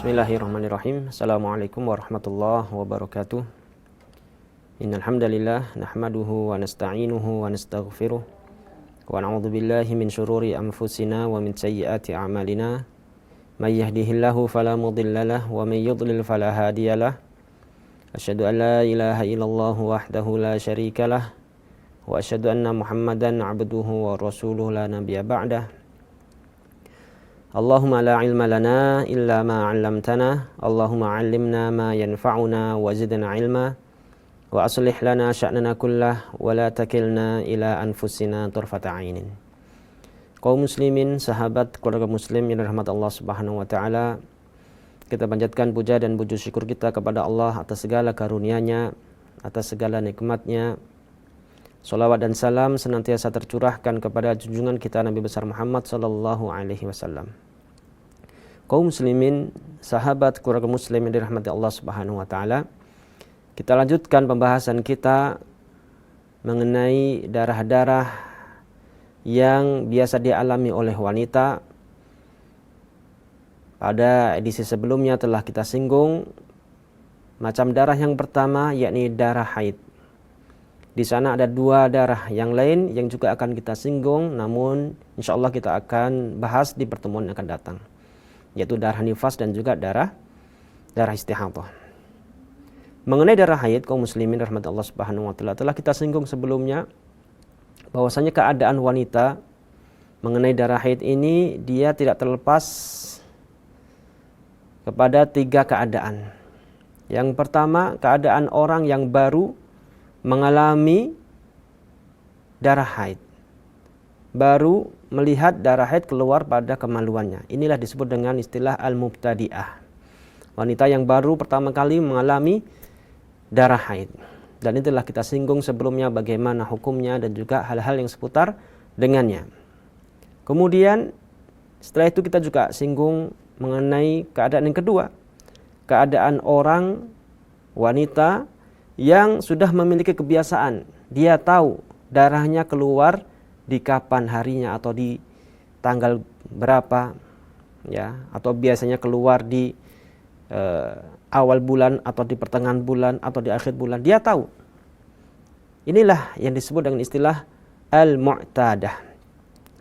Bismillahirrahmanirrahim. Assalamualaikum warahmatullahi wabarakatuh. Innal hamdalillah nahmaduhu wa nasta'inuhu wa nastaghfiruh wa na'udzu billahi min shururi anfusina wa min sayyiati a'malina. May yahdihillahu fala mudhillalah wa may yudlil fala hadiyalah. Asyhadu an la ilaha illallah wahdahu la syarikalah wa asyhadu anna Muhammadan 'abduhu wa rasuluhu la nabiyya ba'dah. Allahumma la ilma lana illa ma 'allamtana. Allahumma 'allimna ma yanfa'una wa zidna ilma wa aslih lana sya'nana kullah wa la takilna ila anfusina tarfata 'ainin. Kaum muslimin, sahabat keluarga muslim yang dirahmati Allah Subhanahu wa taala, kita panjatkan puja dan puji syukur kita kepada Allah atas segala karunia-Nya, atas segala nikmat-Nya. Salawat dan salam senantiasa tercurahkan kepada junjungan kita Nabi besar Muhammad sallallahu alaihi wasallam. Kaum muslimin, sahabat keluarga muslim yang dirahmati Allah Subhanahu wa taala, kita lanjutkan pembahasan kita mengenai darah-darah yang biasa dialami oleh wanita. Pada edisi sebelumnya telah kita singgung macam darah yang pertama, yakni darah haid. Di sana ada dua darah yang lain yang juga akan kita singgung, namun insya Allah kita akan bahas di pertemuan yang akan datang, yaitu darah nifas dan juga darah istihadhah. Mengenai darah haid, kaum muslimin rahmat Allah Subhanahu wa taala, telah kita singgung sebelumnya bahwasanya keadaan wanita mengenai darah haid ini dia tidak terlepas kepada tiga keadaan. Yang pertama, keadaan orang yang baru mengalami darah haid, baru melihat darah haid keluar pada kemaluannya. Inilah disebut dengan istilah al-mubtadi'ah, wanita yang baru pertama kali mengalami darah haid. Dan itulah kita singgung sebelumnya bagaimana hukumnya dan juga hal-hal yang seputar dengannya. Kemudian setelah itu kita juga singgung mengenai keadaan yang kedua, keadaan orang wanita yang sudah memiliki kebiasaan, dia tahu darahnya keluar di kapan harinya atau di tanggal berapa, ya, atau biasanya keluar di awal bulan atau di pertengahan bulan atau di akhir bulan, dia tahu. Inilah yang disebut dengan istilah al-mu'tadah.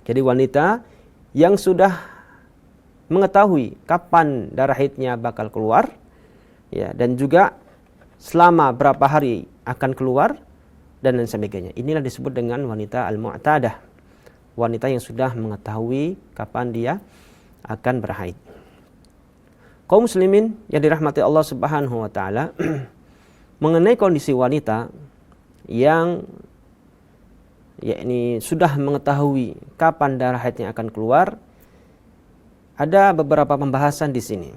Jadi wanita yang sudah mengetahui kapan darah haidnya bakal keluar, ya, dan juga selama berapa hari akan keluar dan lain sebagainya. Inilah disebut dengan wanita al-mu'tadah, wanita yang sudah mengetahui kapan dia akan berhaid. Kaum muslimin yang dirahmati Allah Subhanahu wa taala, mengenai kondisi wanita yang yakni sudah mengetahui kapan darah haidnya akan keluar, ada beberapa pembahasan di sini.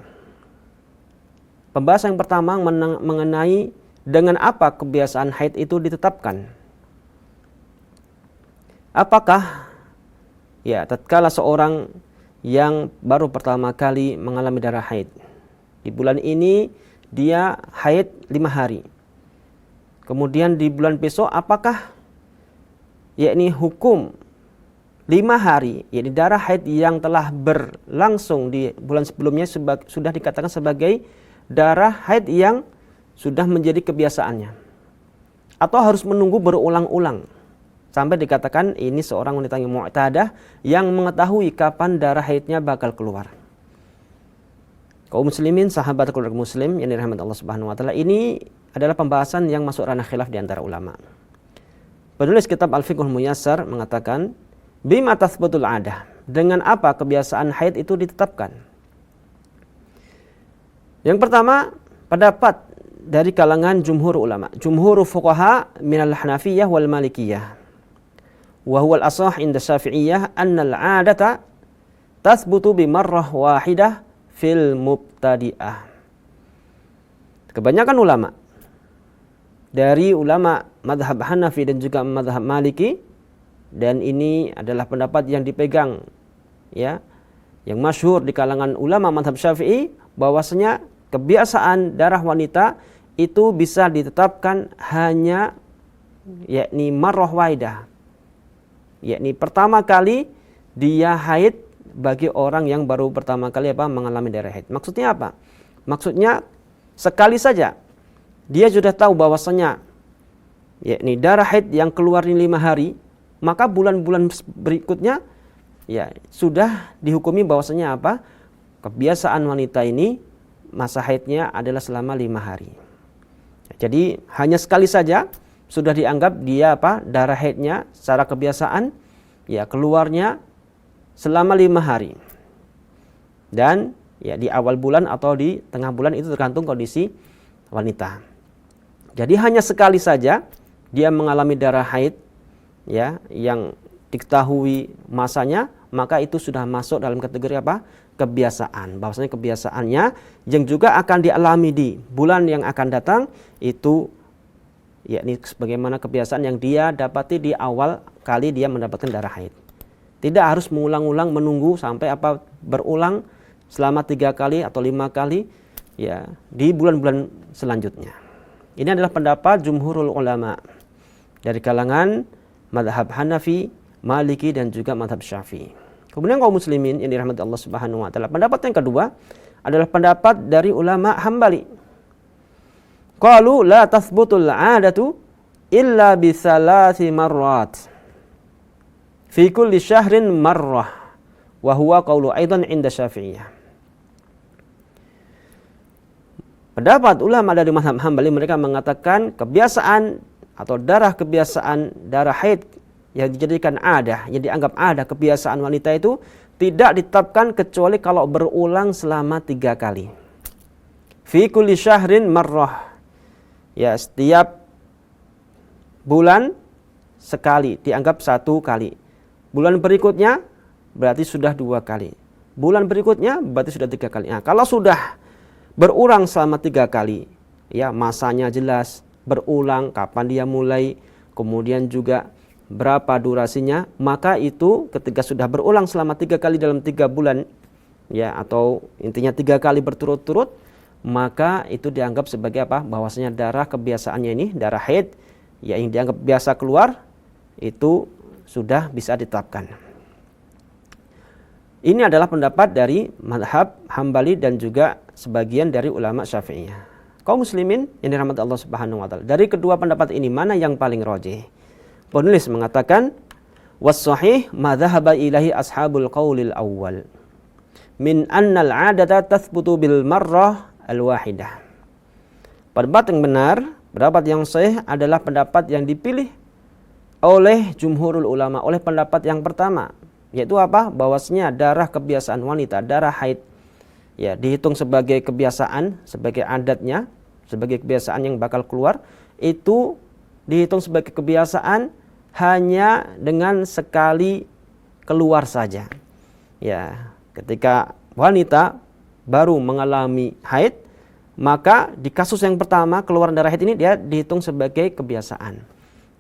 Pembahasan yang pertama mengenai dengan apa kebiasaan haid itu ditetapkan. Apakah ya tatkala seorang yang baru pertama kali mengalami darah haid, di bulan ini dia haid 5 hari. Kemudian di bulan besok apakah yakni hukum 5 hari, yakni darah haid yang telah berlangsung di bulan sebelumnya sudah dikatakan sebagai darah haid yang sudah menjadi kebiasaannya, atau harus menunggu berulang-ulang sampai dikatakan ini seorang wanita yang mu'tadah yang mengetahui kapan darah haidnya bakal keluar. Kaum muslimin, sahabat keluarga muslim yang dirahmati Allah Subhanahu wa taala, ini adalah pembahasan yang masuk ranah khilaf di antara ulama. Penulis kitab Al-Fiqhul Muyassar mengatakan, bima tathbutul 'adah, dengan apa kebiasaan haid itu ditetapkan? Yang pertama, pendapat dari kalangan jumhur ulama, jumhur fuqaha minal Hanafiyah wal Malikiyah. Wa huwa al-ashah inda Syafi'iyah anna al-'adata tathbutu bi marrah wahidah fil mubtadi'ah. Kebanyakan ulama dari ulama mazhab Hanafi dan juga mazhab Maliki, dan ini adalah pendapat yang dipegang, ya, yang masyhur di kalangan ulama mazhab Syafi'i, bahwasanya kebiasaan darah wanita itu bisa ditetapkan hanya yakni marrah waidah, yakni pertama kali dia haid bagi orang yang baru pertama kali mengalami darah haid. Maksudnya apa? Maksudnya sekali saja dia sudah tahu bahwasanya yakni darah haid yang keluar ini 5 hari, maka bulan-bulan berikutnya ya sudah dihukumi bahwasanya apa? Kebiasaan wanita ini masa haidnya adalah selama 5 hari. Jadi hanya sekali saja sudah dianggap dia apa? Darah haidnya secara kebiasaan ya keluarnya selama 5 hari. Dan ya di awal bulan atau di tengah bulan itu tergantung kondisi wanita. Jadi hanya sekali saja dia mengalami darah haid ya yang diketahui masanya, maka itu sudah masuk dalam kategori apa? Kebiasaan. Bahwasanya kebiasaannya yang juga akan dialami di bulan yang akan datang itu yakni sebagaimana kebiasaan yang dia dapati di awal kali dia mendapatkan darah haid. Tidak harus mengulang-ulang menunggu sampai apa berulang selama 3 kali atau 5 kali ya di bulan-bulan selanjutnya. Ini adalah pendapat jumhurul ulama dari kalangan mazhab Hanafi, Maliki dan juga mazhab Syafi'i. Kemudian kaum muslimin yang dirahmati Allah Subhanahu wa taala, pendapat yang kedua adalah pendapat dari ulama Hambali. Qalu la tathbutul 'adatu illa bi 3 marrat. Fi kulli syahrin marrah. Wa huwa qaulu aidan 'inda Syafi'iyah. Pendapat ulama dari mazhab Hambali, mereka mengatakan kebiasaan atau kebiasaan darah haid yang dijadikan adah, yang dianggap adah kebiasaan wanita itu tidak ditetapkan kecuali kalau berulang selama 3 kali. Fi kulli syahrin marrah. Ya, setiap bulan sekali, dianggap 1 kali. Bulan berikutnya berarti sudah 2 kali. Bulan berikutnya berarti sudah 3 kali. Nah, kalau sudah berulang selama 3 kali, ya masanya jelas, berulang kapan dia mulai, kemudian juga berapa durasinya, maka itu ketika sudah berulang selama 3 kali dalam 3 bulan ya atau intinya 3 kali berturut-turut, maka itu dianggap sebagai apa? Bahwasanya darah kebiasaannya ini, darah haid ya yang dianggap biasa keluar itu sudah bisa ditetapkan. Ini adalah pendapat dari mazhab Hambali dan juga sebagian dari ulama Syafi'iyah. Kaum muslimin yang dirahmati Allah Subhanahu wa taala, dari kedua pendapat ini mana yang paling rajih? Penulis mengatakan was-sahih ma dhahaba ilahi ashabul qaulil awwal min annal 'adata tathbutu bil marrah al-wahidah. Pendapat yang benar, pendapat yang sahih adalah pendapat yang dipilih oleh jumhurul ulama, oleh pendapat yang pertama, yaitu apa? Bahwasanya darah kebiasaan wanita, darah haid ya dihitung sebagai kebiasaan, sebagai adatnya, sebagai kebiasaan yang bakal keluar, itu dihitung sebagai kebiasaan hanya dengan sekali keluar saja. Ya, ketika wanita baru mengalami haid, maka di kasus yang pertama keluar darah haid ini dia dihitung sebagai kebiasaan.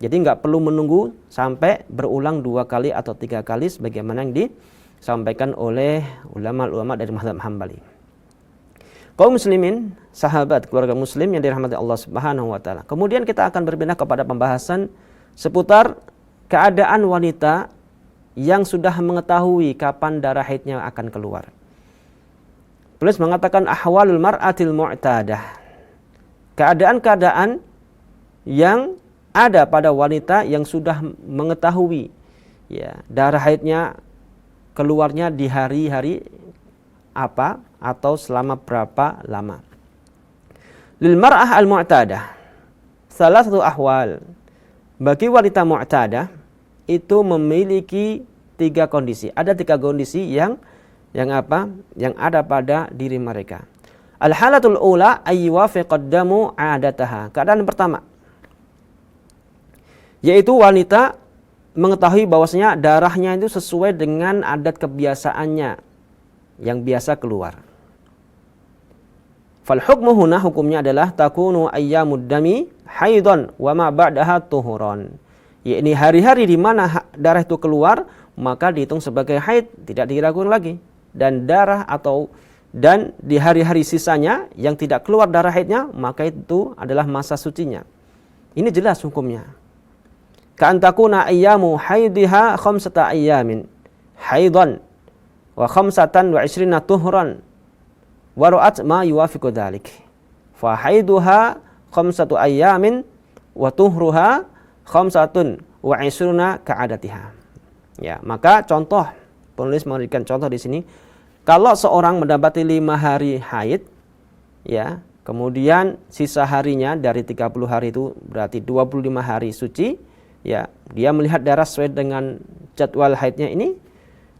Jadi nggak perlu menunggu sampai berulang 2 kali atau 3 kali sebagaimana yang disampaikan oleh ulama-ulama dari mazhab Hambali. Kaum muslimin, sahabat keluarga muslim yang dirahmati Allah Subhanahu wa taala. Kemudian kita akan berpindah kepada pembahasan seputar keadaan wanita yang sudah mengetahui kapan darah haidnya akan keluar. Penulis mengatakan ahwalul mar'atil mu'tadah. Keadaan-keadaan yang ada pada wanita yang sudah mengetahui ya darah haidnya keluarnya di hari-hari apa atau selama berapa lama. Lil mar'ah al-mu'tadah salah satu ahwal. Bagi wanita mu'tadah itu memiliki 3 kondisi. Ada 3 kondisi yang apa? Yang ada pada diri mereka. Al-halatul ula ayyuwafiqad damu 'adataha. Keadaan pertama yaitu wanita mengetahui bahwasanya darahnya itu sesuai dengan adat kebiasaannya yang biasa keluar. Fal hukmu huna, hukumnya adalah takunu ayyamud dami haidon wa ma ba'daha tuhuron. Yakni hari-hari di mana darah itu keluar maka dihitung sebagai haid, tidak diragukan lagi. Dan di hari-hari sisanya yang tidak keluar darah haidnya maka itu adalah masa sucinya. Ini jelas hukumnya. Ka'an takuna ayyamu haidiha khamsata ayyamin haidon wa khamsatan wa 20 tuhran wa ra'at ma yuwafiqu dzalik. Fa haiduha khamsatu ayyamin wa tuhruha khamsatun wa isruna ka'adatiha. Ya, maka contoh penulis memberikan contoh di sini, kalau seorang mendapati 5 hari haid, ya, kemudian sisa harinya dari 30 hari itu berarti 25 hari suci, ya, dia melihat darah sesuai dengan jadwal haidnya ini,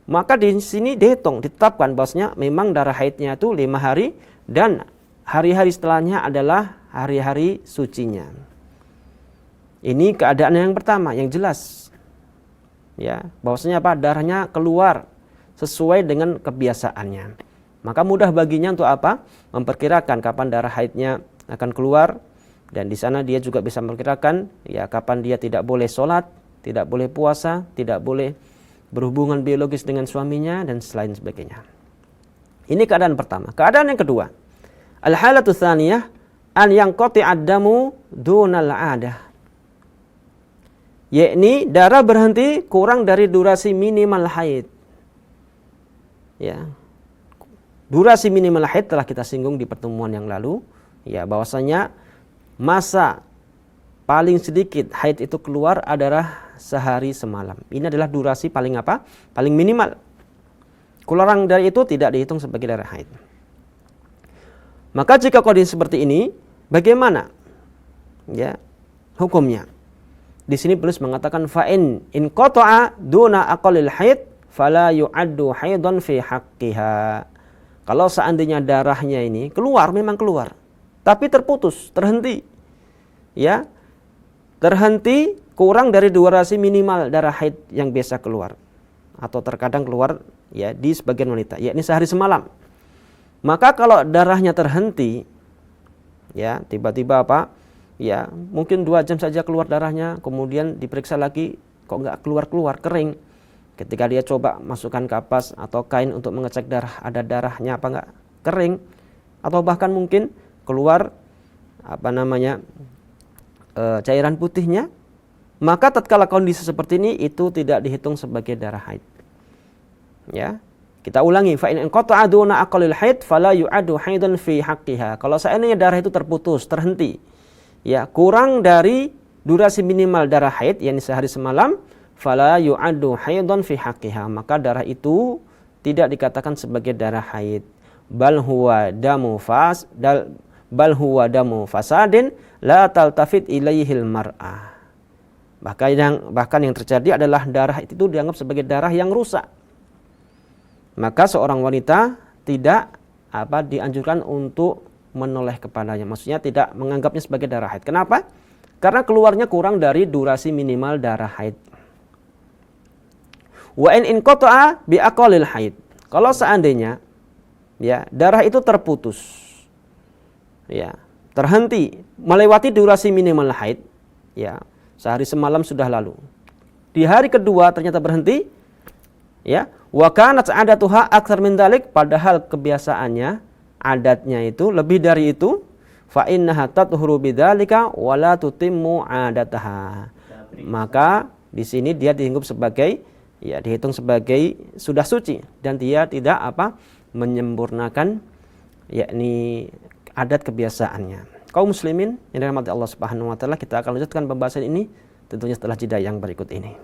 maka di sini dihitung, ditetapkan bahwasanya memang darah haidnya itu 5 hari dan hari-hari setelahnya adalah hari-hari sucinya. Ini keadaan yang pertama yang jelas. Ya, bahwasanya apa? Darahnya keluar sesuai dengan kebiasaannya. Maka mudah baginya untuk apa? Memperkirakan kapan darah haidnya akan keluar, dan di sana dia juga bisa memperkirakan ya kapan dia tidak boleh sholat, tidak boleh puasa, tidak boleh berhubungan biologis dengan suaminya dan selain sebagainya. Ini keadaan pertama. Keadaan yang kedua, al-halatu tsaniyah an yanqati'ad damu dunal 'adah. Yakni darah berhenti kurang dari durasi minimal haid. Ya. Durasi minimal haid telah kita singgung di pertemuan yang lalu, ya, bahwasanya masa paling sedikit haid itu keluar adalah sehari semalam. Ini adalah durasi paling apa? Paling minimal. Kurang dari itu tidak dihitung sebagai darah haid. Maka jika kondisi seperti ini, bagaimana? Ya, hukumnya. Di sini penulis mengatakan fa'in in qata'a duna aqallil haid fala yu'addu haidan fi haqqiha. Kalau seandainya darahnya ini keluar, memang keluar, tapi terputus, terhenti. Ya. Terhenti kurang dari durasi minimal darah haid yang biasa keluar, atau terkadang keluar ya di sebagian wanita, yakni sehari semalam. Maka kalau darahnya terhenti, ya tiba-tiba apa? Ya mungkin 2 jam saja keluar darahnya, kemudian diperiksa lagi kok nggak keluar-keluar, kering. Ketika dia coba masukkan kapas atau kain untuk mengecek darah, ada darahnya apa nggak, kering. Atau bahkan mungkin keluar cairan putihnya, maka tatkala kondisi seperti ini itu tidak dihitung sebagai darah haid. Ya, kita ulangi, fa in qata'a duna aqallil haid fala yu'adu haidan fi haqqiha. Kalau seandainya darah itu terputus, terhenti, ya kurang dari durasi minimal darah haid, yakni sehari semalam, fala yu'adu haidan fi haqqiha, maka darah itu tidak dikatakan sebagai darah haid. Bal huwa damu fasadin la taltafit ilaihil mar'ah. Bahkan yang terjadi adalah darah itu dianggap sebagai darah yang rusak. Maka seorang wanita tidak dianjurkan untuk menoleh kepadanya. Maksudnya tidak menganggapnya sebagai darah haid. Kenapa? Karena keluarnya kurang dari durasi minimal darah haid. Wa in qata'a bi aqallil haid. Kalau seandainya ya darah itu terputus, ya terhenti melewati durasi minimal haid, ya sehari semalam sudah lalu, di hari kedua ternyata berhenti, ya wa kanat adatuha aktsar min dzalik, padahal kebiasaannya, adatnya itu lebih dari itu, fa innaha tathuru bidzalika wa la tutimmu adataha. Maka di sini dia dihitung sebagai sudah suci dan dia tidak menyempurnakan yakni adat kebiasaannya. Kaum muslimin yang dirahmati Allah Subhanahu wa taala, kita akan lanjutkan pembahasan ini tentunya setelah jeda yang berikut ini.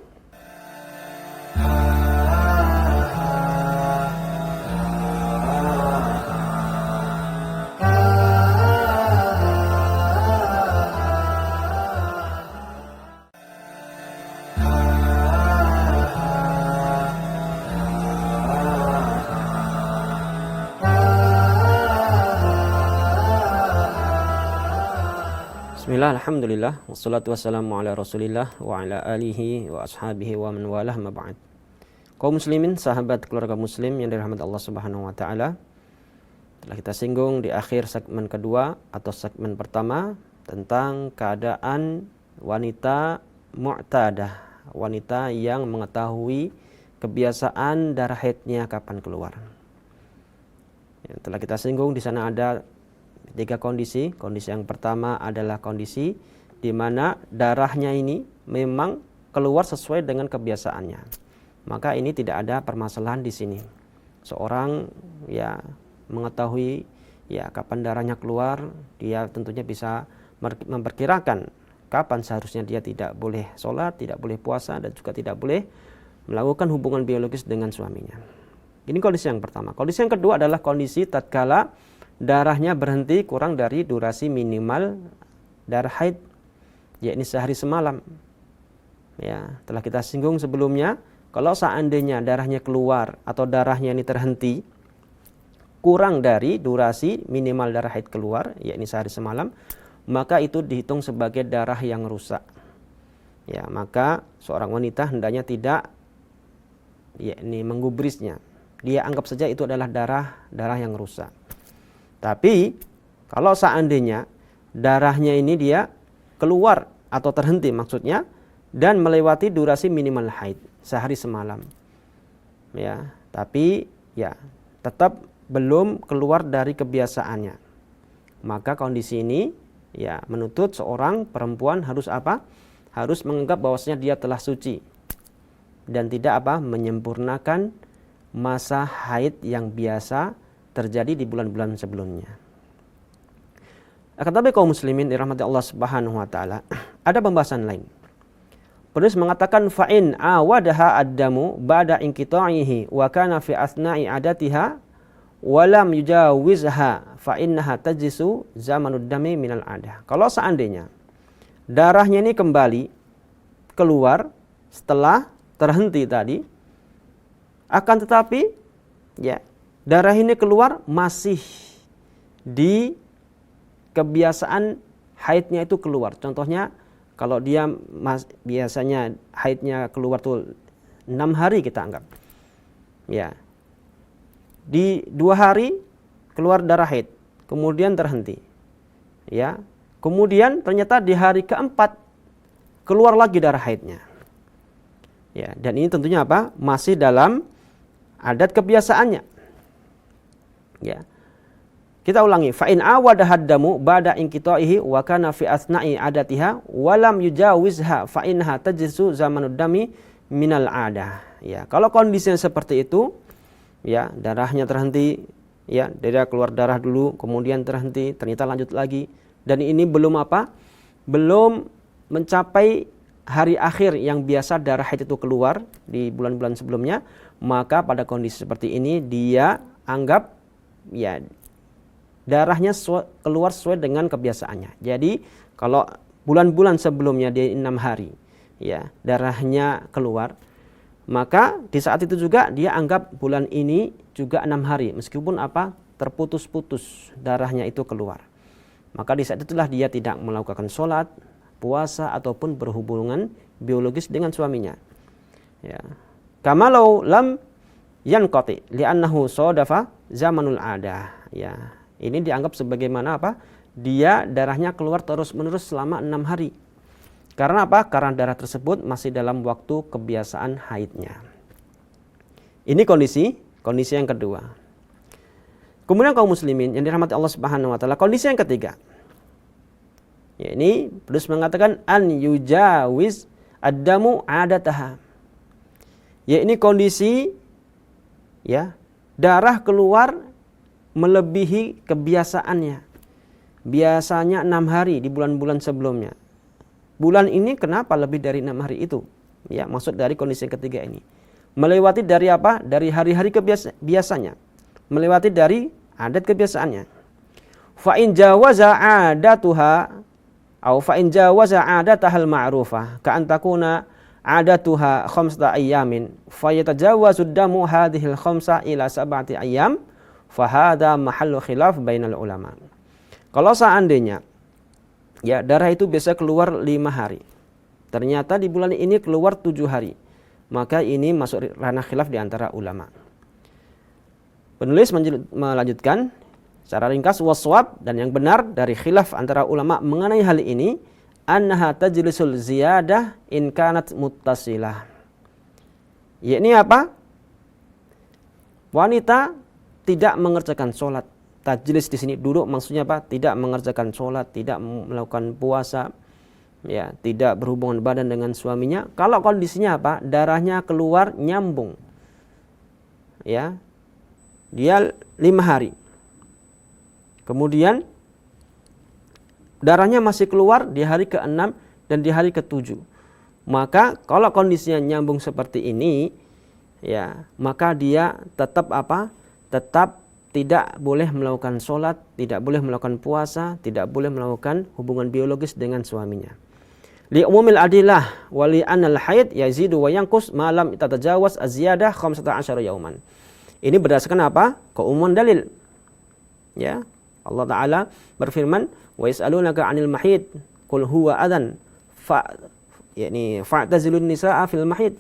Bismillah, alhamdulillah, wassalatu wassalamu ala rasulillah wa ala alihi wa ashabihi wa man walah ma ba'd. Kaum muslimin, sahabat keluarga muslim yang dirahmati Allah Subhanahu wa taala, telah kita singgung di akhir segmen kedua atau segmen pertama tentang keadaan wanita mu'tadah, wanita yang mengetahui kebiasaan darah haidnya kapan keluar. Telah kita singgung di sana ada 3 kondisi. Kondisi yang pertama adalah kondisi di mana darahnya ini memang keluar sesuai dengan kebiasaannya. Maka ini tidak ada permasalahan di sini. Seorang ya mengetahui ya kapan darahnya keluar, dia tentunya bisa memperkirakan kapan seharusnya dia tidak boleh sholat, tidak boleh puasa, dan juga tidak boleh melakukan hubungan biologis dengan suaminya. Ini kondisi yang pertama. Kondisi yang kedua adalah kondisi tatkala darahnya berhenti kurang dari durasi minimal darah haid, yakni sehari semalam. Ya, telah kita singgung sebelumnya, kalau seandainya darahnya keluar atau darahnya ini terhenti kurang dari durasi minimal darah haid keluar, yakni sehari semalam, maka itu dihitung sebagai darah yang rusak. Ya, maka seorang wanita hendaknya tidak yakni menggubrisnya. Dia anggap saja itu adalah darah yang rusak. Tapi kalau seandainya darahnya ini dia keluar atau terhenti maksudnya dan melewati durasi minimal haid sehari semalam, ya, tapi ya tetap belum keluar dari kebiasaannya, maka kondisi ini ya menuntut seorang perempuan harus apa? Harus menganggap bahwasanya dia telah suci dan tidak menyempurnakan masa haid yang biasa terjadi di bulan-bulan sebelumnya. Akan tetapi kaum muslimin dirahmati Allah Subhanahu wa taala, ada pembahasan lain. Penulis mengatakan fa'in awadaha ad-damu ba'da inqita'ihi wa kana fi asna'i adatiha wa lam yujawizha fa innaha tajlisu zamanud dami minal adah. Kalau seandainya darahnya ini kembali keluar setelah terhenti tadi, akan tetapi ya darah ini keluar masih di kebiasaan haidnya itu keluar. Contohnya kalau dia biasanya haidnya keluar tuh 6 hari kita anggap. Ya. Di 2 hari keluar darah haid, kemudian terhenti. Ya. Kemudian ternyata di hari keempat keluar lagi darah haidnya. Ya, dan ini tentunya apa? Masih dalam adat kebiasaannya. Ya. Kita ulangi, fa in awada haddamu ba'da inqita'ihi wa kana fi asna'i adatiha wa lam yujawizha fa innaha tajlisu zamanud dami minal adah. Ya, kalau kondisinya seperti itu, ya, darahnya terhenti, ya, dia keluar darah dulu, kemudian terhenti, ternyata lanjut lagi, dan ini belum belum mencapai hari akhir yang biasa darah haid itu keluar di bulan-bulan sebelumnya, maka pada kondisi seperti ini dia anggap ya darahnya keluar sesuai dengan kebiasaannya. Jadi kalau bulan-bulan sebelumnya dia 6 hari ya darahnya keluar, maka di saat itu juga dia anggap bulan ini juga 6 hari meskipun terputus-putus darahnya itu keluar. Maka di saat itulah dia tidak melakukan sholat, puasa ataupun berhubungan biologis dengan suaminya. Ya. Kamalau lam yanqati li'annahu sadafa zamanul adah. Ya. Ini dianggap sebagaimana dia darahnya keluar terus-menerus selama 6 hari. Karena Karena darah tersebut masih dalam waktu kebiasaan haidnya. Ini kondisi yang kedua. Kemudian kaum muslimin yang dirahmati Allah Subhanahu wa taala, kondisi yang ketiga. Ya, ini terus mengatakan an yujawiz ad-damu adataha. Ya, ini kondisi ya darah keluar melebihi kebiasaannya. Biasanya 6 hari di bulan-bulan sebelumnya. Bulan ini kenapa lebih dari 6 hari itu? Ya, maksud dari kondisi yang ketiga ini. Melewati dari Dari hari-hari biasanya. Melewati dari adat kebiasaannya. Fa in jawaza adatuha au fa in jawaza adatahal ma'rufah ka an takuna adatuha khamsata ayyamin fa yatajawazu damu hadhil khamsa ila 7 ayyam. Fahada mahallu khilaf bainal ulama. Kalau seandainya ya darah itu biasa keluar 5 hari, ternyata di bulan ini keluar 7 hari, maka ini masuk ranah khilaf di antara ulama. Penulis melanjutkan secara ringkas, waswab dan yang benar dari khilaf antara ulama mengenai hal ini, annaha tajlisul ziyadah in kanat muttasilah. Yakni wanita tidak mengerjakan sholat. Tajlis di sini duduk maksudnya tidak mengerjakan sholat, tidak melakukan puasa, ya, tidak berhubungan badan dengan suaminya. Kalau kondisinya darahnya keluar nyambung, ya, dia 5 hari. Kemudian darahnya masih keluar di hari ke-6 dan di hari ke-7. Maka kalau kondisinya nyambung seperti ini, ya, maka dia tetap apa? Tetap tidak boleh melakukan sholat, tidak boleh melakukan puasa, tidak boleh melakukan hubungan biologis dengan suaminya. Li umumil adillah wa li anal haid yazidu wa yanqus ma lam tatajawaz az-ziyadah 15 yauman. Ini berdasarkan apa? Keumuman dalil. Ya, Allah Taala berfirman, "Wa yas'alunaka 'anil mahid, qul huwa adzan fa'tazilun nisaa fil mahid."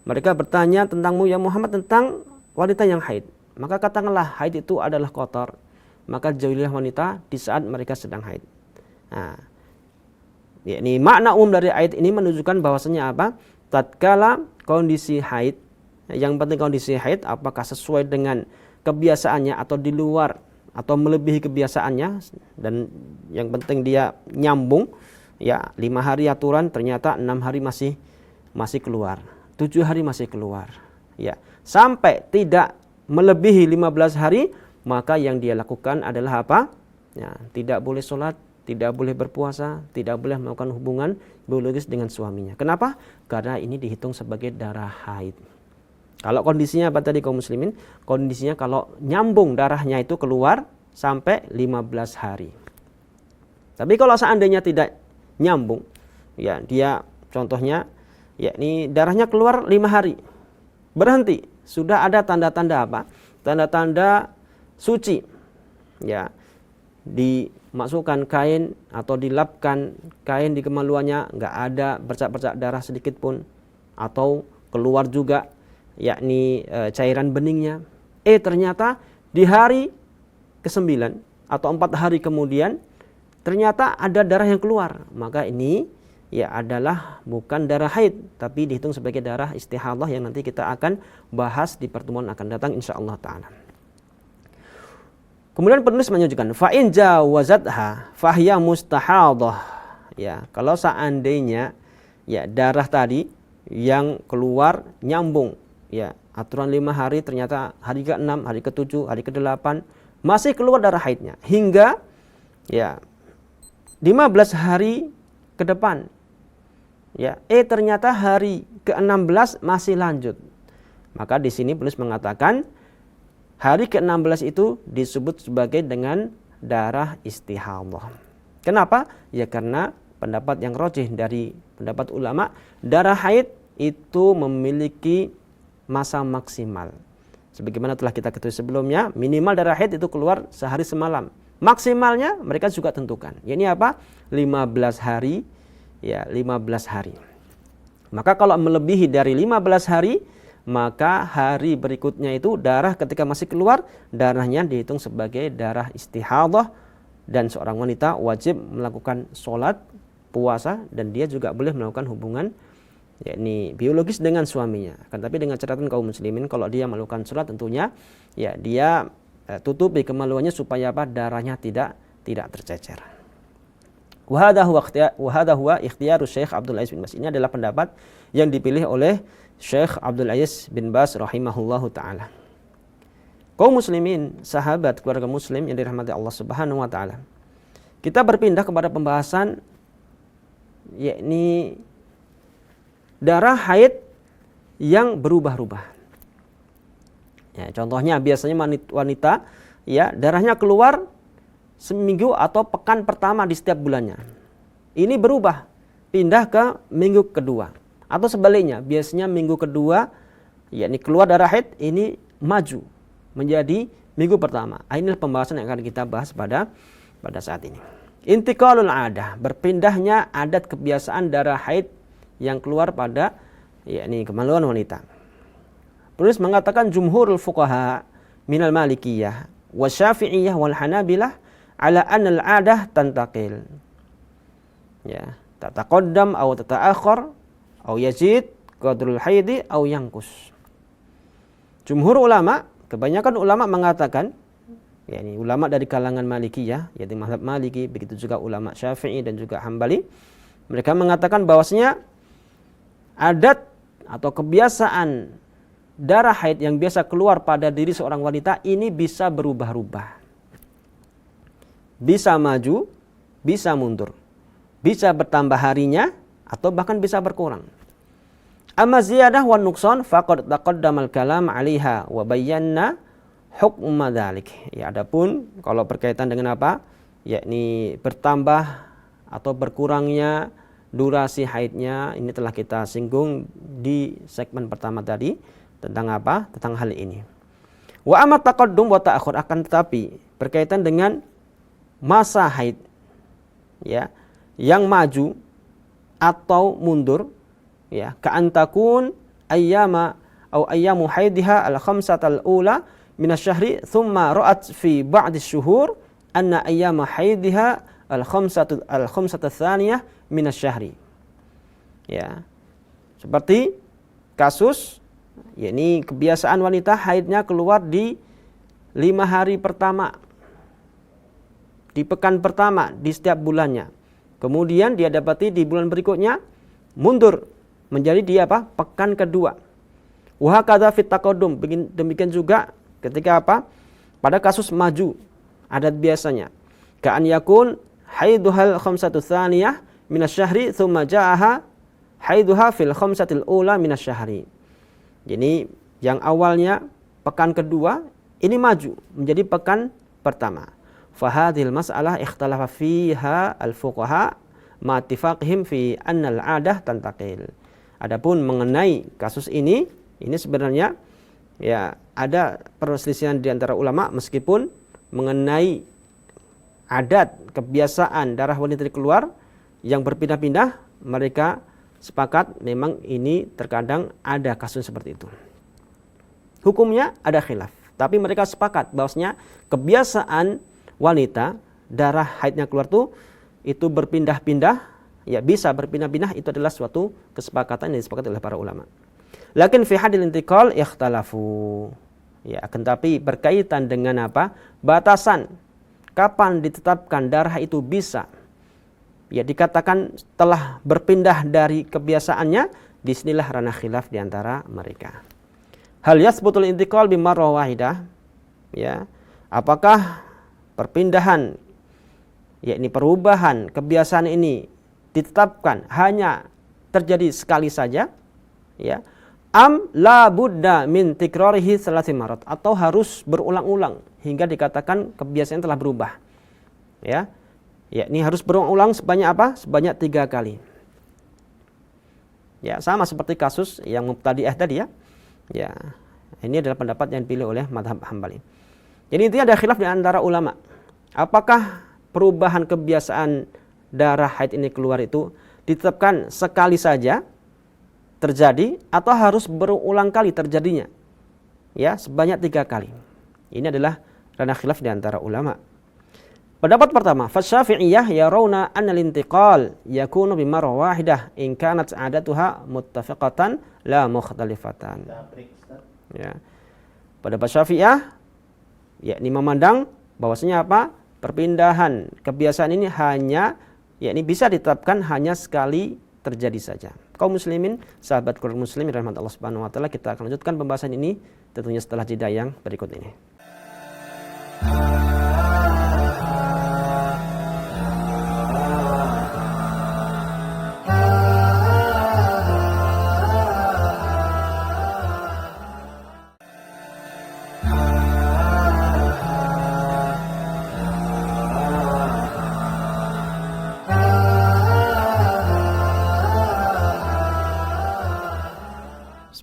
Mereka bertanya tentangmu ya Muhammad tentang wanita yang haid. Maka katakanlah haid itu adalah kotor. Maka jauhilah wanita di saat mereka sedang haid. Nah, ini makna umum dari ayat ini menunjukkan bahwasanya apa? Tatkala kondisi haid, yang penting kondisi haid apakah sesuai dengan kebiasaannya atau di luar atau melebihi kebiasaannya, dan yang penting dia nyambung, ya 5 hari aturan ternyata 6 hari masih keluar, 7 hari masih keluar, ya sampai tidak melebihi 15 hari, maka yang dia lakukan adalah apa? Ya, tidak boleh sholat, tidak boleh berpuasa, tidak boleh melakukan hubungan biologis dengan suaminya. Kenapa? Karena ini dihitung sebagai darah haid. Kalau kondisinya apa tadi kaum muslimin? Kondisinya kalau nyambung darahnya itu keluar sampai 15 hari. Tapi kalau seandainya tidak nyambung, ya dia contohnya, ya ini darahnya keluar 5 hari. Berhenti. Sudah ada tanda-tanda apa? Tanda-tanda suci. Ya. Dimasukkan kain atau dilapkan kain di kemaluannya, nggak ada bercak-bercak darah sedikit pun, atau keluar juga yakni cairan beningnya. Ternyata di hari ke-9 atau 4 hari kemudian ternyata ada darah yang keluar, maka ini ya adalah bukan darah haid, tapi dihitung sebagai darah istihadah yang nanti kita akan bahas di pertemuan akan datang insyaallah taala. Kemudian penulis menyebutkan fa in jawazatha fahiya mustahadah. Ya, kalau seandainya ya darah tadi yang keluar nyambung, ya aturan 5 hari ternyata hari ke-6, hari ke-7, hari ke-8 masih keluar darah haidnya hingga ya 15 hari ke depan. Ya, ternyata hari ke-16 masih lanjut. Maka di sini penulis mengatakan hari ke-16 itu disebut sebagai dengan darah istihadah. Kenapa? Ya karena pendapat yang rajih dari pendapat ulama, darah haid itu memiliki masa maksimal. Sebagaimana telah kita ketahui sebelumnya, minimal darah haid itu keluar sehari semalam. Maksimalnya mereka juga tentukan. Ini apa? 15 hari. Ya, 15 hari. Maka kalau melebihi dari 15 hari, maka hari berikutnya itu darah ketika masih keluar, darahnya dihitung sebagai darah istihadah, dan seorang wanita wajib melakukan sholat, puasa, dan dia juga boleh melakukan hubungan yakni biologis dengan suaminya. Akan tapi dengan catatan kaum muslimin, kalau dia melakukan sholat tentunya ya dia tutupi kemaluannya supaya apa? Darahnya tidak tercecer. Wa hadha huwa ikhtiyaru Syekh Abdul Aziz bin Baz. Ini adalah pendapat yang dipilih oleh Syekh Abdul Aziz bin Baz rahimahullahu taala. Kaum muslimin, sahabat keluarga muslim yang dirahmati Allah Subhanahu wa taala. Kita berpindah kepada pembahasan yakni darah haid yang berubah-ubah. Ya, contohnya biasanya wanita ya darahnya keluar seminggu atau pekan pertama di setiap bulannya. Ini berubah, pindah ke minggu kedua. Atau sebaliknya, biasanya minggu kedua yakni keluar darah haid ini maju menjadi minggu pertama. Inilah pembahasan yang akan kita bahas pada saat ini. Intiqalul adah, berpindahnya adat kebiasaan darah haid yang keluar pada yakni kemaluan wanita. Penulis mengatakan jumhurul fuqaha minal malikiyah wa syafi'iyah wal hanabilah ala anna al-adah tantaqil. Ya, tataqaddam atau tata'akhir atau yazid qadrul haidi atau yanqus. Jumhur ulama, kebanyakan ulama mengatakan, yakni ulama dari kalangan Malikiyah, yaitu mazhab Maliki, begitu juga ulama Syafi'i dan juga Hambali, mereka mengatakan bahwasanya adat atau kebiasaan darah haid yang biasa keluar pada diri seorang wanita ini bisa berubah-ubah. bisa maju, bisa mundur. Bisa bertambah harinya atau bahkan bisa berkurang. Amma ziyadah wan nuqsan faqad taqaddamal kalam 'alaiha wa bayyana hukma dzalik. Ya, adapun kalau berkaitan dengan apa? Yakni bertambah atau berkurangnya durasi haidnya, ini telah kita singgung di segmen pertama tadi tentang apa? Tentang hal ini. Wa amma taqaddum wa ta'akhur, akan tetapi berkaitan dengan masa haid, ya, yang maju atau mundur, ya, ka'antakun ayyama atau ayyamu haidha al-khamsatal ula min asy-syahri thumma ra'at fi ba'd asy-syuhur anna ayyama haidha al-khamsatu tsaniyah min asy-syahri. Ya. Seperti kasus, yakni kebiasaan wanita haidnya keluar di 5 hari pertama, di pekan pertama di setiap bulannya. Kemudian dia dapati di bulan berikutnya mundur menjadi dia apa? Pekan kedua. Wa hakadza fit taqaddum, demikian juga ketika apa? Pada kasus maju adat biasanya. Ka'an yakun haiduhal khamsatu tsaniyah min asy-syahri tsumma ja'aha haiduha fil khamsatil ula min asy-syahri. Jadi yang awalnya pekan kedua ini maju menjadi pekan pertama. Fahadhil mas'alah ikhtalafa fiha al-fuqaha ma ittifaqihim fi anna al-'adah tantaqil. Adapun mengenai kasus ini sebenarnya ya ada perselisihan di antara ulama, meskipun mengenai adat kebiasaan darah wanita keluar yang berpindah-pindah, mereka sepakat memang ini terkadang ada kasus seperti itu. Hukumnya ada khilaf, tapi mereka sepakat bahwasanya kebiasaan wanita darah haidnya keluar itu berpindah-pindah, ya bisa berpindah-pindah, itu adalah suatu kesepakatan yang disepakati oleh para ulama. Lakin fi hadil intiqal ikhtalafu. Ya, akan tapi berkaitan dengan apa? Batasan kapan ditetapkan darah itu bisa ya dikatakan telah berpindah dari kebiasaannya, disinilah ranah khilaf di antara mereka. Hal yasbutul intiqal bimarrah wahidah, ya. Apakah perpindahan, yakni perubahan kebiasaan ini ditetapkan hanya terjadi sekali saja, ya, am la budda min tikrarihi salasi marat, atau harus berulang-ulang hingga dikatakan kebiasaan telah berubah, ya, yakni harus berulang-ulang sebanyak apa? Sebanyak 3 kali. Ya, sama seperti kasus yang mubtadi'ah tadi, ya. Ya, ini adalah pendapat yang dipilih oleh mazhab Hambali. Jadi intinya ada khilaf di antara ulama. Apakah perubahan kebiasaan darah haid ini keluar itu ditetapkan sekali saja terjadi atau harus berulang kali terjadinya? Ya, sebanyak 3 kali. Ini adalah ranah khilaf di antara ulama. Pendapat pertama, fasyafi'iyah yarawna anna al-intiqal yakunu bimarrah wahidah in kanat 'adatuha muttafiqatan la mukhtalifatan. Ya. Pendapat Syafi'iyah yakni memandang bahwasanya apa? Perpindahan kebiasaan ini hanya yakni bisa ditetapkan hanya sekali terjadi saja. Kaum muslimin, sahabat keluarga muslimin rahmat Allah Subhanahu wa taala, kita akan lanjutkan pembahasan ini tentunya setelah jeda yang berikut ini.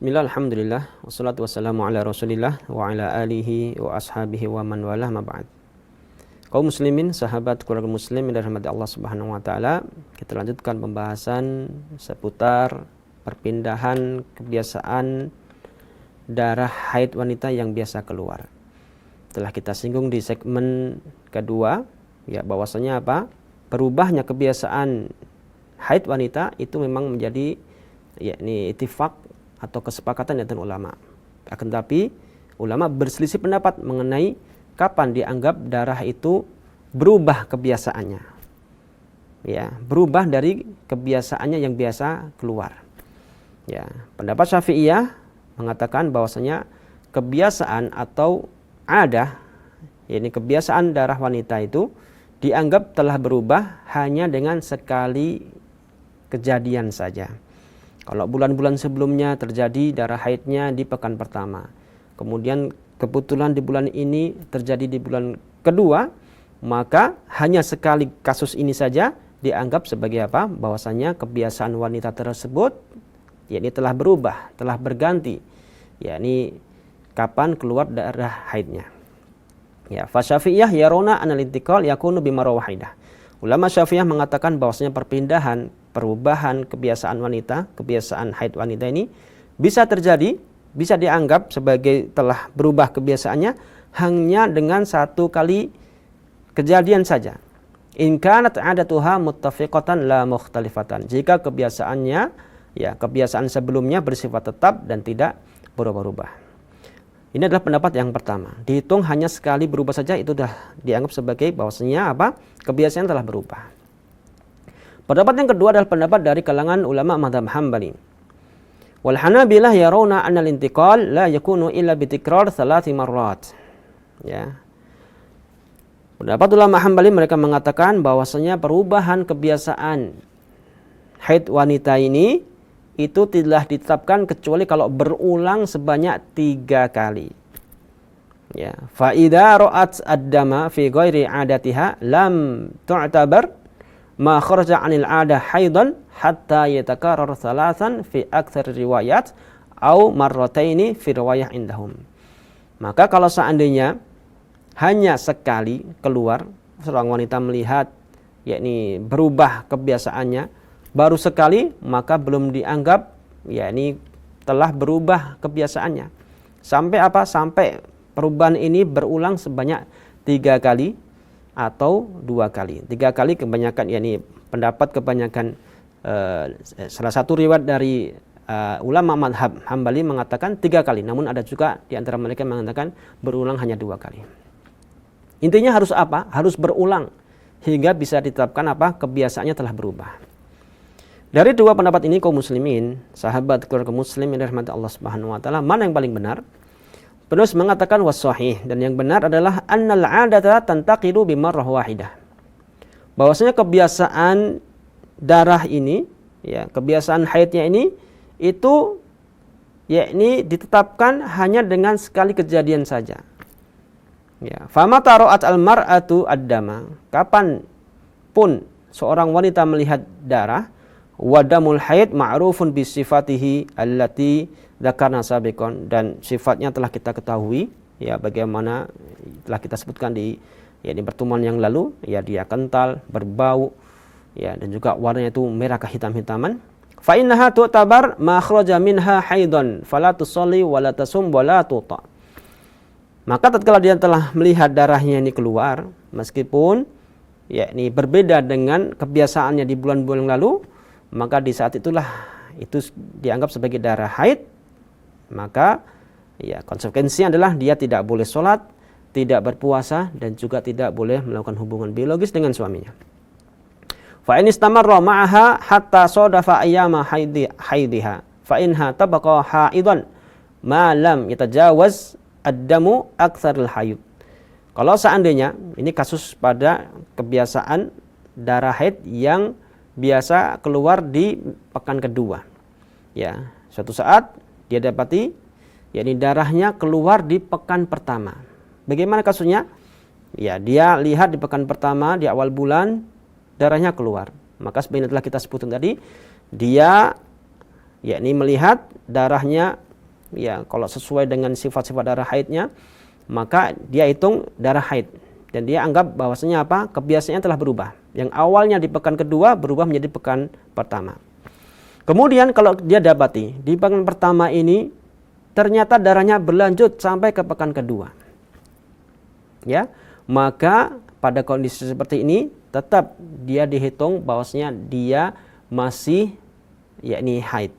Bismillah, alhamdulillah, wassalatu wassalamu ala rasulillah wa ala alihi wa ashabihi wa man walah ma ba'd. Kaum muslimin, sahabat keluarga muslim yang dirahmati Allah Subhanahu wa taala, kita lanjutkan pembahasan seputar perpindahan kebiasaan darah haid wanita yang biasa keluar. Telah kita singgung di segmen kedua, ya, bahwasanya apa? Berubahnya kebiasaan haid wanita itu memang menjadi yakni ittifaq atau kesepakatan dari ulama. Akan tapi ulama berselisih pendapat mengenai kapan dianggap darah itu berubah kebiasaannya. Ya, berubah dari kebiasaannya yang biasa keluar. Ya, pendapat Syafi'iyah mengatakan bahwasanya kebiasaan atau adah, yakni kebiasaan darah wanita itu dianggap telah berubah hanya dengan sekali kejadian saja. Kalau bulan-bulan sebelumnya terjadi darah haidnya di pekan pertama, kemudian kebetulan di bulan ini terjadi di bulan kedua, maka hanya sekali kasus ini saja dianggap sebagai apa? Bahwasanya kebiasaan wanita tersebut yakni telah berubah, telah berganti, yakni kapan keluar darah haidnya. Ya, fa Syafi'iyah yarona anal intiqal yakunu bimarrah wahidah. Ulama Syafi'iyah mengatakan bahwasanya perpindahan, perubahan kebiasaan wanita, kebiasaan haid wanita ini bisa terjadi, bisa dianggap sebagai telah berubah kebiasaannya hanya dengan satu kali kejadian saja. In kanat 'adatuha muttafiqatan la mukhtalifatan. Jika kebiasaannya, ya, kebiasaan sebelumnya bersifat tetap dan tidak berubah-ubah. Ini adalah pendapat yang pertama. Dihitung hanya sekali berubah saja, itu sudah dianggap sebagai bahwasanya apa? Kebiasaan telah berubah. Pendapat yang kedua adalah pendapat dari kalangan ulama mazhab Hambali. Wal Hanabilah yarawna anna al-intiqal la yakunu illa bi tikrar 3 marrat. Ya. Pendapat ulama Hambali, mereka mengatakan bahwasanya perubahan kebiasaan haid wanita ini itu tidak ditetapkan kecuali kalau berulang sebanyak 3 kali. Ya, fa idza ra'at ad-dama fi ghairi 'adatiha lam tu'tabar ma kharaja 'anil 'adah haidan hatta yatakarrar thalathan fi aktsar riwayat au marrataini fi riwayah indahum. Maka kalau seandainya hanya sekali keluar, seorang wanita melihat yakni berubah kebiasaannya baru sekali, maka belum dianggap yakni telah berubah kebiasaannya. Sampai apa? Sampai perubahan ini berulang sebanyak 3 kali atau 2 kali. 3 kali kebanyakan, yakni pendapat kebanyakan salah satu riwayat dari ulama mazhab Hambali mengatakan 3 kali. Namun ada juga di antara mereka mengatakan berulang hanya 2 kali. Intinya harus apa? Harus berulang hingga bisa ditetapkan apa? Kebiasaannya telah berubah. Dari dua pendapat ini kaum muslimin, sahabat keluarga muslim yang dirahmati Allah Subhanahu wa taala, mana yang paling benar? Penulis mengatakan was-shahih, dan yang benar adalah annal 'adata tantaqidu bimarrah wahidah. Bahwasanya kebiasaan darah ini, ya, kebiasaan haidnya ini itu yakni ditetapkan hanya dengan sekali kejadian saja. Ya, famata ra'at al-mar'atu ad-dama, kapan pun seorang wanita melihat darah, wadamul haid ma'rufun bisifatihi allati dzakarna sabiqan, dan sifatnya telah kita ketahui, ya, bagaimana telah kita sebutkan di pertemuan yang lalu, ya, dia kental, berbau, ya, dan juga warnanya itu merah kehitam-hitaman. Fa innaha tu'tabar ma kharaja minha haidan fala tusalli wa la tasum wa la tuta. Maka tatkala dia telah melihat darahnya ini keluar, meskipun yakni berbeda dengan kebiasaannya di bulan-bulan lalu, maka di saat itulah itu dianggap sebagai darah haid. Maka ya konsekuensinya adalah dia tidak boleh sholat, tidak berpuasa, dan juga tidak boleh melakukan hubungan biologis dengan suaminya. Fa in istamarra ma'aha hatta sadafa ayyama haidiha fa inha tabqa haidan ma lam yatajawaz ad-damu aktsarul haid. Kalau seandainya ini kasus pada kebiasaan darah haid yang biasa keluar di pekan kedua, ya, suatu saat dia dapati yakni darahnya keluar di pekan pertama. Bagaimana kasusnya? Ya, dia lihat di pekan pertama di awal bulan darahnya keluar. Maka sebenarnya telah kita sebutkan tadi, dia yakni melihat darahnya, ya, kalau sesuai dengan sifat-sifat darah haidnya, maka dia hitung darah haid. Dan dia anggap bahwasanya apa? Kebiasaannya telah berubah. Yang awalnya di pekan kedua berubah menjadi pekan pertama. Kemudian kalau dia dapati di pekan pertama ini ternyata darahnya berlanjut sampai ke pekan kedua, ya, maka pada kondisi seperti ini tetap dia dihitung bahwasanya dia masih yakni haid.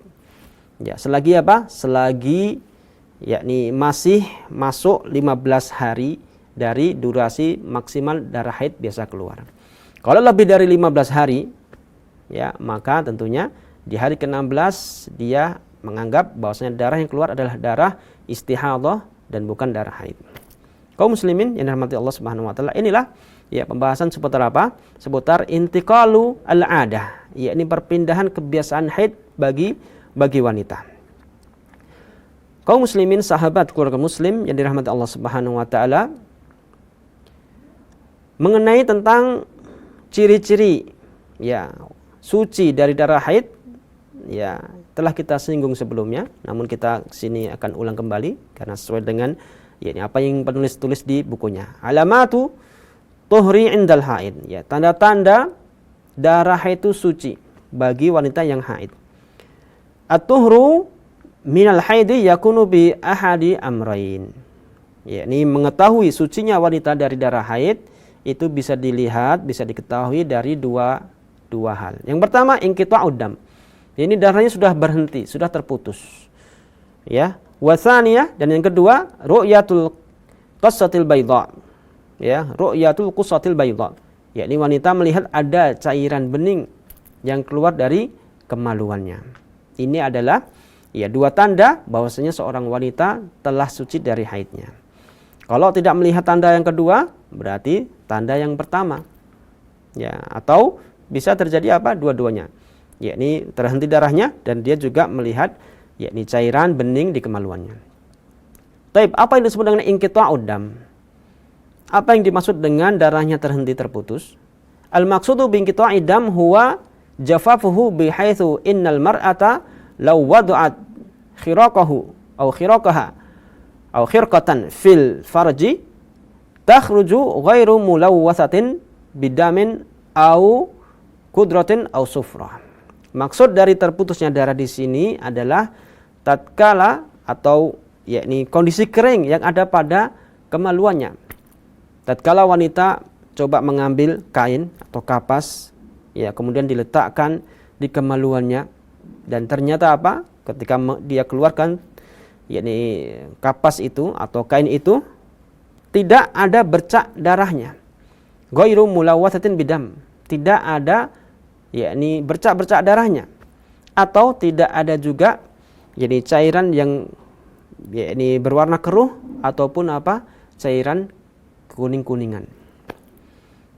Ya, selagi apa? Selagi yakni masih masuk 15 hari dari durasi maksimal darah haid biasa keluar. Kalau lebih dari 15 hari, ya, maka tentunya di hari ke-16 dia menganggap bahwasanya darah yang keluar adalah darah istihadhah dan bukan darah haid. Kaum muslimin yang dirahmati Allah Subhanahu wa taala, inilah Ya, pembahasan seputar apa? Seputar intiqalu al-'adah, yakni perpindahan kebiasaan haid bagi wanita. Kaum muslimin, sahabat keluarga muslim yang dirahmati Allah Subhanahu wa taala, mengenai tentang ciri-ciri ya suci dari darah haid ya telah kita singgung sebelumnya, namun kita sini akan ulang kembali karena sesuai dengan yakni apa yang penulis tulis di bukunya. Alamatu tuhri indal haid, ya tanda-tanda darah haid itu suci bagi wanita yang haid. At-tuhru minal haidi yakunu bi ahadi amrain. Yakni mengetahui sucinya wanita dari darah haid itu bisa dilihat, bisa diketahui dari dua hal. Yang pertama, inqita'ud dam. Ini darahnya sudah berhenti, sudah terputus. Ya, wasaniyah, dan yang kedua, ru'yatul qussatil bayda. Ya, ru'yatul qussatil bayda. Yakni wanita melihat ada cairan bening yang keluar dari kemaluannya. Ini adalah ya dua tanda bahwasanya seorang wanita telah suci dari haidnya. Kalau tidak melihat tanda yang kedua, berarti tanda yang pertama. Ya, atau bisa terjadi apa? Dua-duanya. Yakni terhenti darahnya dan dia juga melihat yakni cairan bening di kemaluannya. Taib, apa yang disebut dengan inqita'ud dam? Apa yang dimaksud dengan darahnya terhenti terputus? Al-maqsudu bi inqita'id dam huwa jafafuhu bihaitsu innal mar'ata law wada'at khiraqahu aw khiraqaha aw khirqatan fil farji takhruju ghairu mulawwathatin bidamin aw kudratin aw sufrah. Maksud dari terputusnya darah di sini adalah tatkala atau yakni kondisi kering yang ada pada kemaluannya. Tatkala wanita coba mengambil kain atau kapas ya kemudian diletakkan di kemaluannya dan ternyata apa? Ketika dia keluarkan yakni kapas itu atau kain itu tidak ada bercak darahnya. Ghairu mulawwathatin bidam. Tidak ada yakni bercak-bercak darahnya atau tidak ada juga yakni cairan yang yakni berwarna keruh ataupun apa? Cairan kuning-kuningan.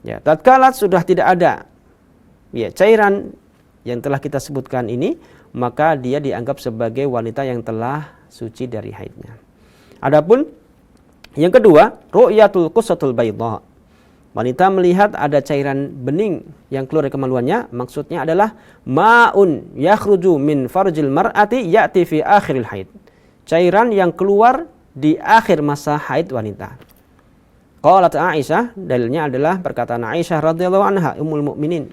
Ya, tatkala sudah tidak ada ya cairan yang telah kita sebutkan ini, maka dia dianggap sebagai wanita yang telah suci dari haidnya. Adapun yang kedua, ru'yatul qussatul bayda. Wanita melihat ada cairan bening yang keluar dari kemaluannya, maksudnya adalah ma'un yakhruju min farjil mar'ati ya'ti fi akhiril haid. Cairan yang keluar di akhir masa haid wanita. Qalat Aisyah, dalilnya adalah perkataan Aisyah radhiyallahu anha, ummul mukminin.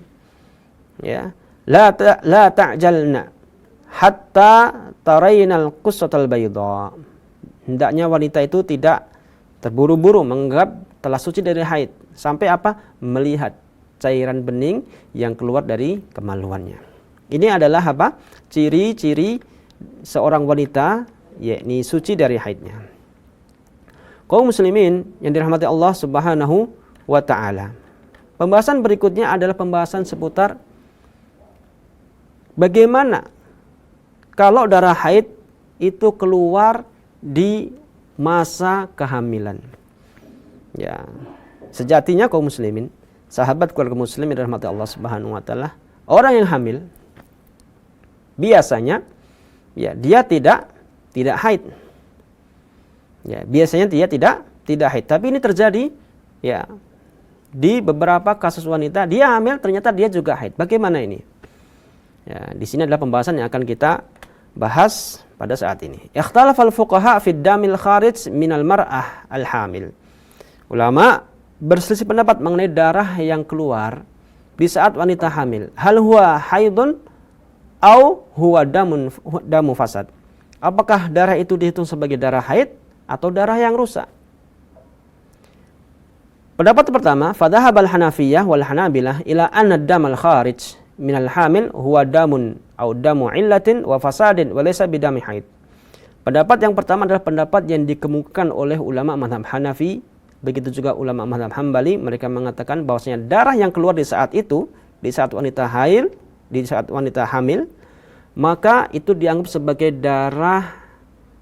Ya, la ta'jalna hatta taraynal qussatal bayda. Hendaknya wanita itu tidak terburu-buru menganggap telah suci dari haid sampai apa? Melihat cairan bening yang keluar dari kemaluannya. Ini adalah apa? Ciri-ciri seorang wanita yakni suci dari haidnya. Kaum muslimin yang dirahmati Allah Subhanahu wa taala. Pembahasan berikutnya adalah pembahasan seputar bagaimana kalau darah haid itu keluar di masa kehamilan. Ya, sejatinya kaum muslimin, sahabat keluarga muslim yang dirahmati Allah Subhanahu wa taala, orang yang hamil biasanya ya dia tidak haid. Ya, biasanya dia tidak haid, tapi ini terjadi ya di beberapa kasus wanita dia hamil ternyata dia juga haid. Bagaimana ini? Ya, di sini adalah pembahasan yang akan kita bahas pada saat ini. Ikhtalafal fuqaha fid damil kharij minal mar'ah al-hamil. Ulama berselisih pendapat mengenai darah yang keluar di saat wanita hamil. Hal huwa haidun au huwa damu fasad. Apakah darah itu dihitung sebagai darah haid atau darah yang rusak? Pendapat pertama, fadhahab al-Hanafiyah wal Hanabilah ila anna ad-damal kharij minal hamil huwa damun au damu illatin wa fasadin wa laysa bidami haid. Pendapat yang pertama adalah pendapat yang dikemukakan oleh ulama mazhab Hanafi, begitu juga ulama mazhab Hambali. Mereka mengatakan bahwasanya darah yang keluar di saat itu, di saat wanita haid, di saat wanita hamil, maka itu dianggap sebagai darah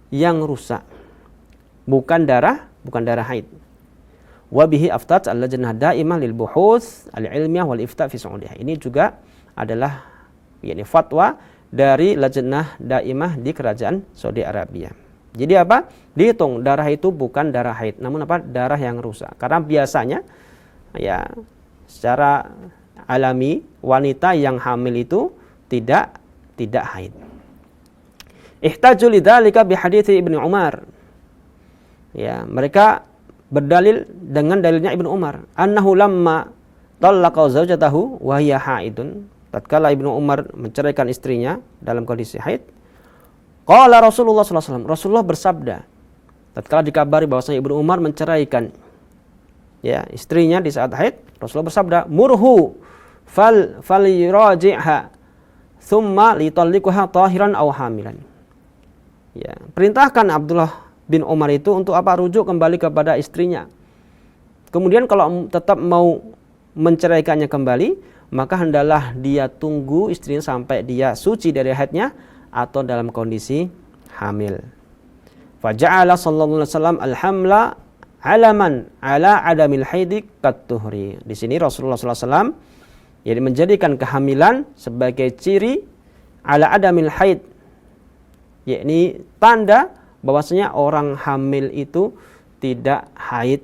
yang rusak. Bukan darah haid. Wa bihi aftat al-lajnah daimah lil buhuts al-ilmiyah wal ifta fi Saudiah. Ini juga adalah yakni fatwa dari lajnah daimah di kerajaan Saudi Arabia. Jadi apa? Dihitung darah itu bukan darah haid, namun apa? Darah yang rusak. Karena biasanya ya secara alami wanita yang hamil itu tidak haid. Ihtaju lidzalika bi hadits Ibnu Umar. Ya, mereka berdalil dengan dalilnya Ibnu Umar, annahu lamma talaqa zaujatahu wa hiya haidun. Tatkala Ibnu Umar menceraikan istrinya dalam kondisi haid, qala Rasulullah sallallahu alaihi wasallam, Rasulullah bersabda tatkala dikabari bahwasanya Ibnu Umar menceraikan ya istrinya di saat haid, Rasulullah bersabda, murhu fal yuraji'ha thumma litalliquha tahiran aw hamilan. Ya, perintahkan Abdullah bin Umar itu untuk apa? Rujuk kembali kepada istrinya. Kemudian kalau tetap mau menceraikannya kembali, maka hendaklah dia tunggu istrinya sampai dia suci dari haidnya atau dalam kondisi hamil. Faja'ala sallallahu alaihi wasallam al-hamla alaman ala adamil haidi kat-tuhri. Di sini Rasulullah sallallahu alaihi wasallam jadi menjadikan kehamilan sebagai ciri ala adamil haid, yakni tanda bahwasanya orang hamil itu tidak haid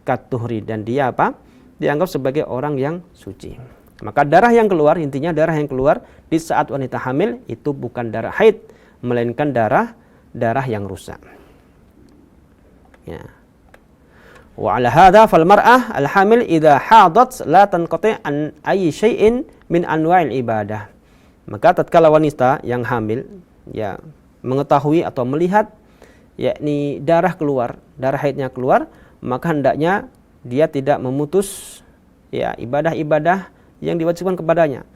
kat-tuhri dan dia apa? Dianggap sebagai orang yang suci. Maka darah yang keluar, intinya darah yang keluar di saat wanita hamil itu bukan darah haid, melainkan darah yang rusak. Ya. Wa ala hadza fal mar'ah al hamil idza hadat la tanqati an ayyi syai'in min anwa'il ibadah. Maka tatkala wanita yang hamil ya mengetahui atau melihat yakni darah keluar, darah haidnya keluar, maka hendaknya dia tidak memutus ya ibadah-ibadah yang diwajibkan kepadanya.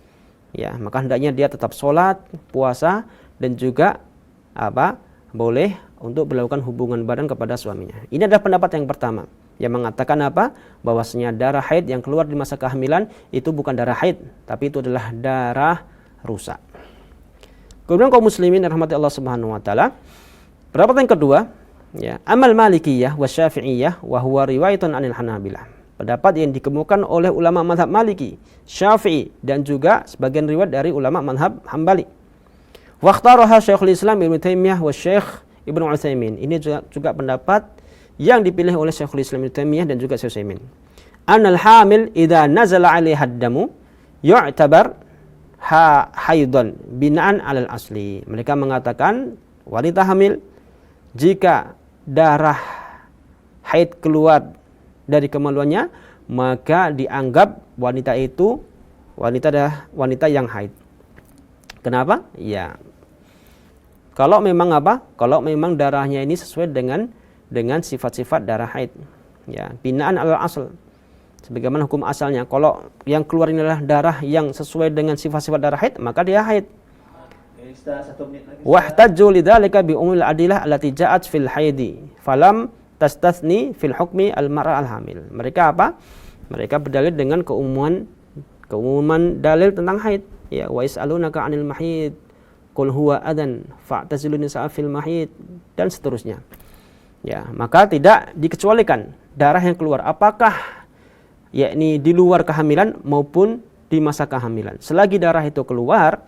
Ya, maka hendaknya dia tetap sholat, puasa dan juga apa? Boleh untuk melakukan hubungan badan kepada suaminya. Ini adalah pendapat yang pertama yang mengatakan apa? Bahwasanya darah haid yang keluar di masa kehamilan itu bukan darah haid, tapi itu adalah darah rusak. Kemudian kaum muslimin rahmati Allah Subhanahu wa taala, pendapat yang kedua, ya, amal Malikiyah wa Syafi'iyah wa huwa riwayatun 'anil Hanabilah. Pendapat yang dikemukakan oleh ulama mazhab Maliki, Syafi'i dan juga sebagian riwayat dari ulama mazhab Hambali. Wa ikhtaraha Syekhul Islam Ibnu Taimiyah wa Syekh Ibnu Utsaimin. Ini juga pendapat yang dipilih oleh Syekhul Islam Ibnu Taimiyah dan juga Syekh Utsaimin. Anal hamil idza nazala 'alaiha ad-damu yu'tabar haidan bina'an 'alal asli. Mereka mengatakan wanita hamil jika darah haid keluar dari kemaluannya, maka dianggap wanita itu wanita yang haid. Kenapa? Ya, kalau memang apa? Kalau memang darahnya ini sesuai dengan sifat-sifat darah haid. Ya, binaan alal asal. Sebagaimana hukum asalnya, kalau yang keluar ini adalah darah yang sesuai dengan sifat-sifat darah haid, maka dia haid. Wahtajju lidzalika bi umul adilah allati ja'at fil haidi falam tastatsni fil hukmi al-mar'a al-hamil. Mereka apa? Mereka berdalil dengan keumuman dalil tentang haid. Ya, wa yas'alunaka 'anil mahid qul huwa adan fa'tazilun nisaa fil mahid dan seterusnya. Ya, maka tidak dikecualikan darah yang keluar apakah yakni di luar kehamilan maupun di masa kehamilan. Selagi darah itu keluar,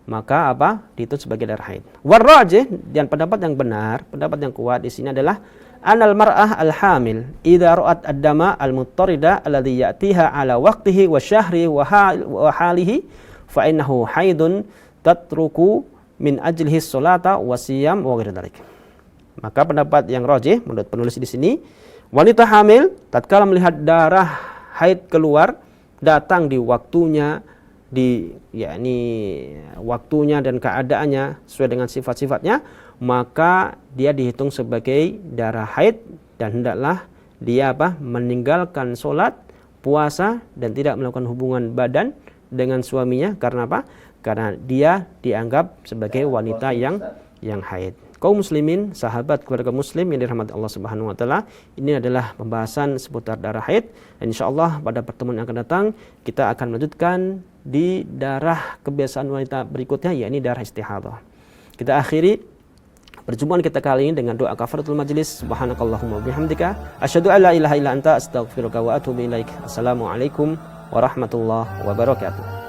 maka apa? Itu sebagai darah haid. Warrajih dan pendapat yang benar, pendapat yang kuat di sini adalah anal mar'ah al-hamil idza ra'at ad-dama al-muttarida alladhi ya'tiha ala waqtihi wa syahri wa halihi fa innahu haidun tatruku min ajlihi sholata wa siyam wa ghairi dzalik. Maka pendapat yang rajih menurut penulis di sini, wanita hamil tatkala melihat darah haid keluar datang di waktunya, waktunya dan keadaannya sesuai dengan sifat-sifatnya, maka dia dihitung sebagai darah haid dan hendaklah dia meninggalkan sholat, puasa dan tidak melakukan hubungan badan dengan suaminya. Karena apa? Karena dia dianggap sebagai wanita yang haid. Kaum muslimin, sahabat keluarga muslim yang dirahmati Allah Subhanahu wa taala, ini adalah pembahasan seputar darah haid. Dan insyaallah pada pertemuan yang akan datang kita akan melanjutkan di darah kebiasaan wanita berikutnya, yakni darah istihadah. Kita akhiri Perjumpaan kita kali ini dengan doa kafaratul majlis. Subhanakallahumma bihamdika asyhadu an la ilaha illa anta astaghfiruka wa atubu ilaik. Assalamualaikum warahmatullahi wabarakatuh.